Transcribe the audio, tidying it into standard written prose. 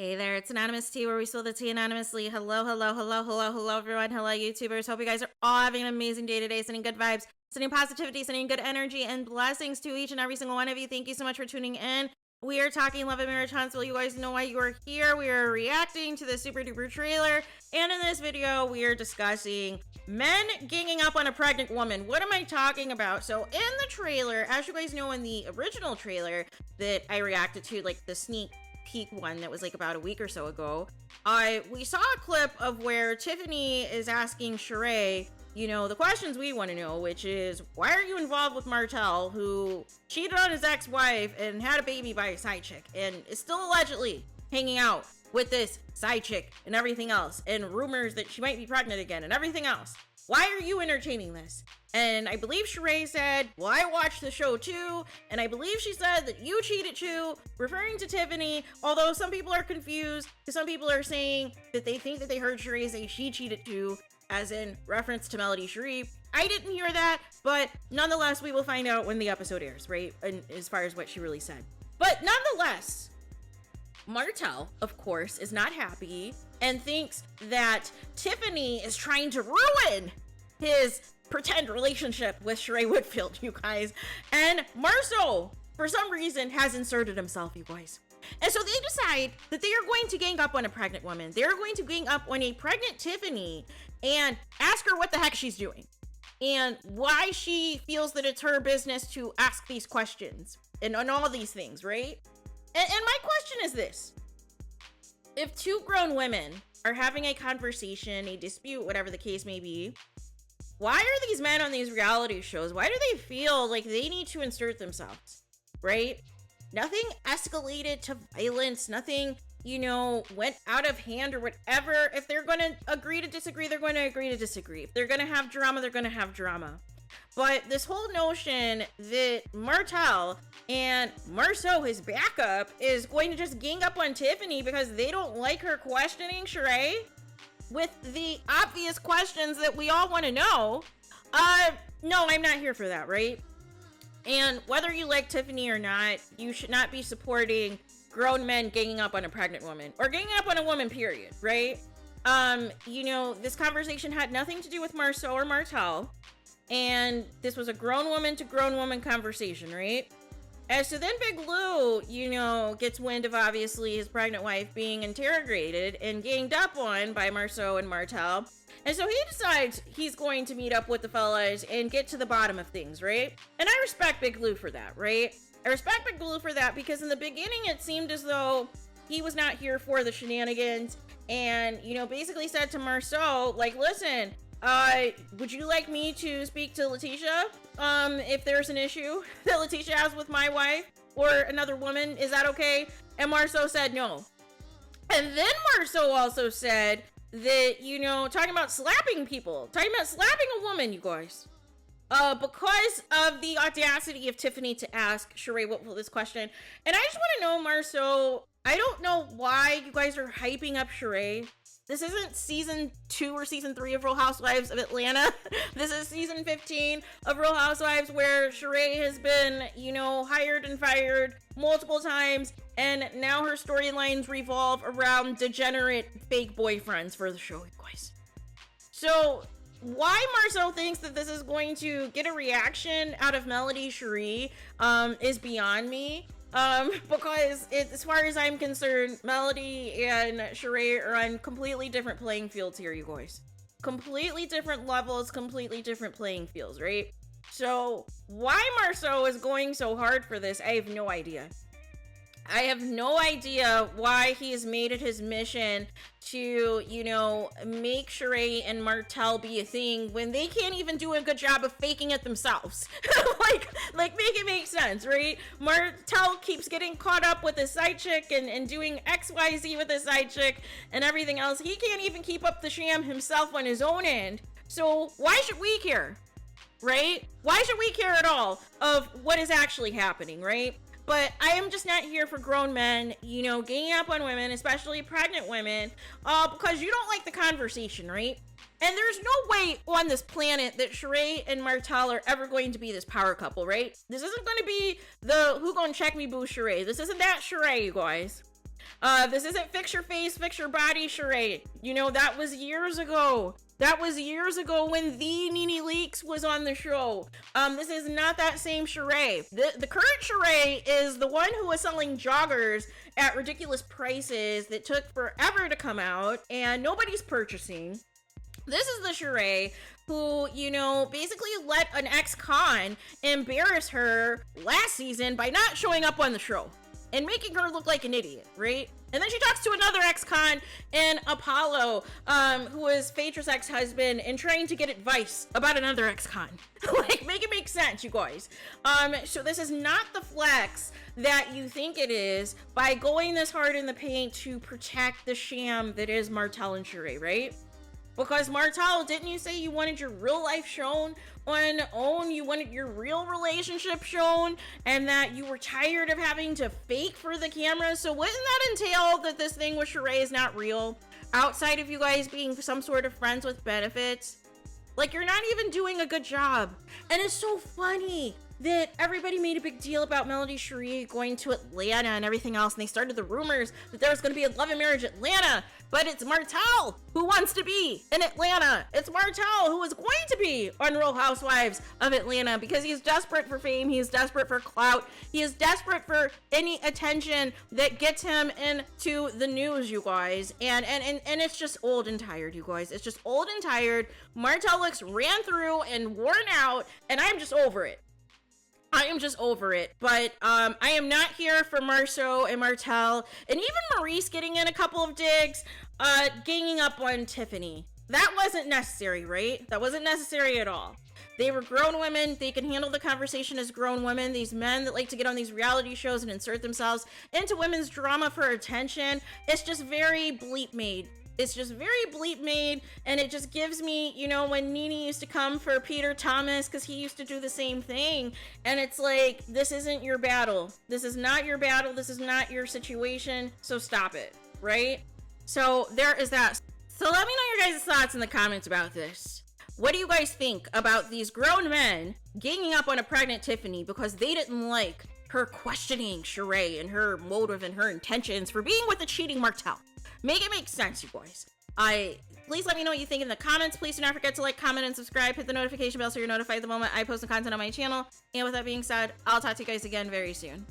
Hey there, it's Anonymous Tea, where we spill the tea anonymously. Hello, everyone. Hello, YouTubers. Hope you guys are all having an amazing day today, sending good vibes, sending positivity, sending good energy, and blessings to each and every single one of you. Thank you so much for tuning in. We are talking Love and Marriage Huntsville. You guys know why you are here. We are reacting to the super duper trailer, and in this video, we are discussing men ganging up on a pregnant woman. What am I talking about? So in the trailer, as you guys know, in the original trailer that I reacted to, like the sneak peek one that was like about a week or so ago, we saw a clip of where Tiffany is asking Sheree, you know, the questions we want to know, which is, why are you involved with Martell, who cheated on his ex-wife and had a baby by a side chick and is still allegedly hanging out with this side chick and everything else, and rumors that she might be pregnant again and everything else? Why are you entertaining this? And I believe Sheree said, well, I watched the show too, and I believe she said that you cheated too, referring to Tiffany, although some people are confused, because some people are saying that they think that they heard Sheree say she cheated too, as in reference to Melody Sharif. I didn't hear that, but nonetheless, we will find out when the episode airs, right? And as far as what she really said. But nonetheless, Martell, of course, is not happy and thinks that Tiffany is trying to ruin his pretend relationship with Sheree Whitfield, you guys. And Marsau, for some reason, has inserted himself, you guys. And so they decide that they are going to gang up on a pregnant woman. They're going to gang up on a pregnant Tiffany and ask her what the heck she's doing and why she feels that it's her business to ask these questions and on all these things, right? And my question is this: if two grown women are having a conversation, a dispute, whatever the case may be, why are these men on these reality shows, why do they feel like they need to insert themselves, right? Nothing escalated to violence, nothing, you know, went out of hand or whatever. If they're going to agree to disagree, they're going to agree to disagree. If they're going to have drama, they're going to have drama. But this whole notion that Martell and Marsau, his backup, is going to just gang up on Tiffany because they don't like her questioning Sheree with the obvious questions that we all want to know. No, I'm not here for that, right? And whether you like Tiffany or not, you should not be supporting grown men ganging up on a pregnant woman or ganging up on a woman, period, right? You know, this conversation had nothing to do with Marsau or Martell, and this was a grown woman to grown woman conversation, right? And so then Big Lou, you know, gets wind of obviously his pregnant wife being interrogated and ganged up on by Marsau and Martell. And so he decides he's going to meet up with the fellas and get to the bottom of things, right? And I respect Big Lou for that, right? I respect Big Lou for that because in the beginning it seemed as though he was not here for the shenanigans and, you know, basically said to Marsau, like, listen, would you like me to speak to Letitia if there's an issue that Letitia has with my wife or another woman? Is that okay? And Marsau said no. And then Marsau also said that, you know, talking about slapping people, talking about slapping a woman, you guys, because of the audacity of Tiffany to ask Sheree Whitfield this question. And I just want to know, Marsau, I don't know why you guys are hyping up Sheree. This isn't season 2 or season 3 of Real Housewives of Atlanta. This is season 15 of Real Housewives, where Sheree has been, you know, hired and fired multiple times, and now her storylines revolve around degenerate fake boyfriends for the show, you guys. So why Marsau thinks that this is going to get a reaction out of Melody Sharif is beyond me. Because as far as I'm concerned, Melody and Sheree are on completely different playing fields here, you guys. Completely different levels, completely different playing fields, right? So why Marsau is going so hard for this, I have no idea. I have no idea why he has made it his mission to, you know, make Sheree and Martell be a thing when they can't even do a good job of faking it themselves. like make it make sense, right? Martell keeps getting caught up with his side chick and doing XYZ with his side chick and everything else. He can't even keep up the sham himself on his own end. So why should we care, right? Why should we care at all of what is actually happening, right? But I am just not here for grown men, you know, ganging up on women, especially pregnant women, because you don't like the conversation, right? And there's no way on this planet that Sheree and Martell are ever going to be this power couple, right? This isn't going to be the who gonna check me boo Sheree. This isn't that Sheree, you guys. This isn't fix your face, fix your body charade. You know, that was years ago. That was years ago when the Nene Leakes was on the show. This is not that same Sheree. The current Sheree is the one who was selling joggers at ridiculous prices that took forever to come out and nobody's purchasing. This is the Sheree who, you know, basically let an ex-con embarrass her last season by not showing up on the show and making her look like an idiot, right? And then she talks to another ex-con in Apollo, who is Phaedra's ex-husband, and trying to get advice about another ex-con. Like, make it make sense, you guys. So this is not the flex that you think it is by going this hard in the paint to protect the sham that is Martell and Sheree, right? Because Martell, didn't you say you wanted your real life shown on OWN? You wanted your real relationship shown, and that you were tired of having to fake for the camera? So wouldn't that entail that this thing with Sheree is not real? Outside of you guys being some sort of friends with benefits? Like, you're not even doing a good job. And it's so funny that everybody made a big deal about Melody Sheree going to Atlanta and everything else, and they started the rumors that there was going to be a Love and Marriage Atlanta, but it's Martell who wants to be in Atlanta. It's Martell who is going to be on Real Housewives of Atlanta because he's desperate for fame, he's desperate for clout, he is desperate for any attention that gets him into the news, you guys. And it's just old and tired, you guys. It's just old and tired. Martell looks ran through and worn out, and I'm just over it. I am just over it. But I am not here for Marsau and Martell, and even Maurice getting in a couple of digs, ganging up on Tiffany. That wasn't necessary, right? That wasn't necessary at all. They were grown women. They can handle the conversation as grown women. These men that like to get on these reality shows and insert themselves into women's drama for attention, it's just very bleep made. It's just very bleep made, and it just gives me, you know, when Nene used to come for Peter Thomas because he used to do the same thing, and it's like, this isn't your battle. This is not your battle. This is not your situation, so stop it, right? So there is that. So let me know your guys' thoughts in the comments about this. What do you guys think about these grown men ganging up on a pregnant Tiffany because they didn't like her questioning Sheree and her motive and her intentions for being with a cheating Martell? Make it make sense, you boys. Please let me know what you think in the comments. Please do not forget to like, comment, and subscribe. Hit the notification bell so you're notified the moment I post the content on my channel. And with that being said, I'll talk to you guys again very soon.